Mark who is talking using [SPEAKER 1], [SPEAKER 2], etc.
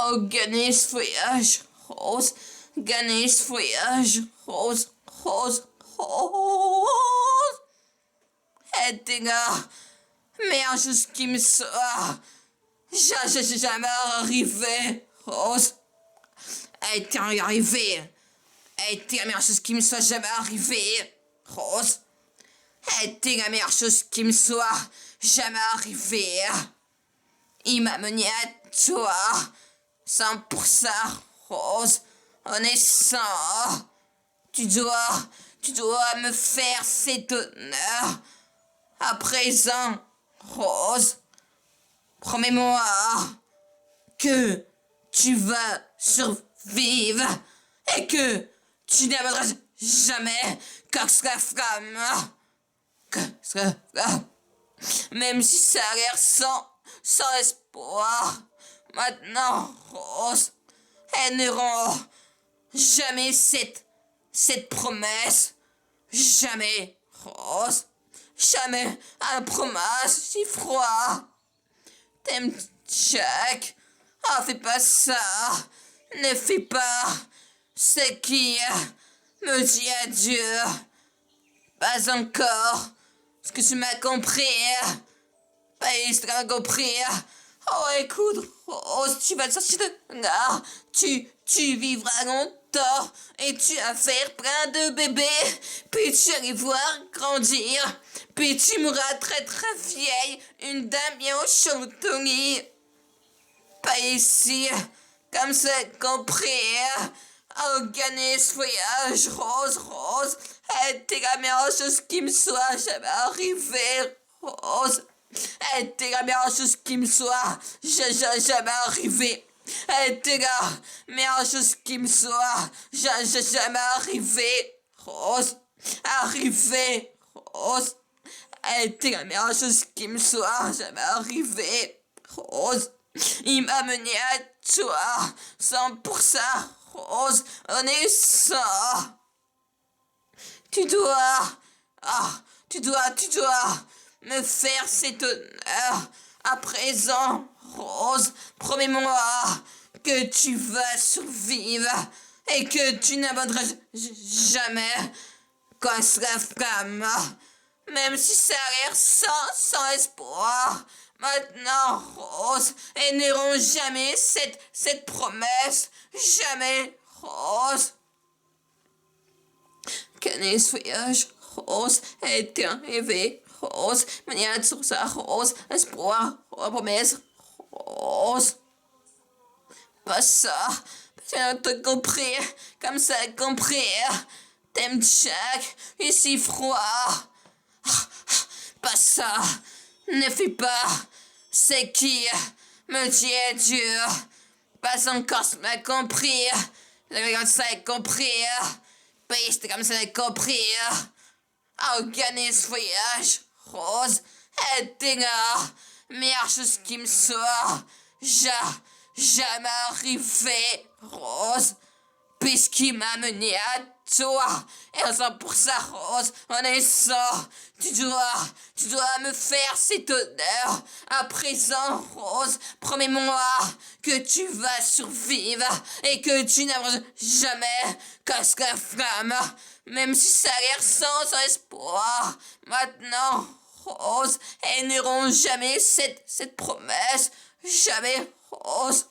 [SPEAKER 1] Oh, gagner ce voyage, rose, gagner ce voyage, rose, rose, rose. Et t'es gars, merde, ce qui me soit, jamais arrivé, rose. Et t'es arrivé, et t'es la meilleure chose qui me soit jamais arrivé, rose. Et t'es la meilleure chose qui me soit jamais arrivée. Il m'a mené à toi, 100% rose, honnêtement. Tu dois me faire cet honneur. À présent, rose, promets-moi que tu vas survivre et que tu n'abandonneras jamais que la flamme. Que la flamme. Même si ça a l'air sans espoir. Maintenant, Rose, elles n'auront jamais cette promesse. Jamais, Rose. Jamais une promesse si froid. T'aimes Jack? Ah, fais pas ça. Ne fais pas ce qui me dit adieu. Pas encore. Est-ce que tu m'as compris? Est-ce que tu m'as compris? Oh, écoute, Rose, tu vas te sortir de là. Tu vivras longtemps et tu vas faire plein de bébés. Puis tu vas les voir grandir. Puis tu mourras très très vieille, une dame bien au chantonnier. Pas ici, comme c'est compris. Oh, gagner ce voyage, Rose, Rose. T'es la meilleure chose qui me soit jamais arrivée, Rose. T'es la meilleure chose qui me soit jamais arrivée. T'es la meilleure chose qui me soit jamais arrivée, Rose. Arrivée, Rose. T'es la meilleure chose qui me soit jamais arrivée, Rose. Il m'a mené à toi, 100% Rose, honnêtement. Tu dois me faire cet honneur. À présent, Rose, promets-moi que tu vas survivre et que tu n'abandonneras jamais quand la flamme. Même si ça a l'air sans espoir. Maintenant, Rose, elles n'auront jamais cette promesse. Jamais, Rose. Qu'un voyage, Rose, était arrivé, Rose, manière sur ça, Rose, espoir, promesse, Rose. Pas ça, t'as compris, comme ça, compris. T'aimes Jack, ici froid. Pas ça, ne fais pas, c'est qui me dit adieu. Pas encore, ça m'a compris, comme ça, compris. Piste comme ça, compris. Oh, gagner ce voyage, Rose, et t'es là, meilleure chose qui me soit jamais arrivé, Rose, puisqu'il m'a mené à toi, et 100% Rose, on est ça, tu dois me faire cet honneur, à présent, Rose, promets-moi que tu vas survivre, et que tu n'abandonneras jamais, casse la flamme, même si ça a l'air sans espoir, maintenant, Rose, elles n'auront jamais cette promesse, jamais, Rose.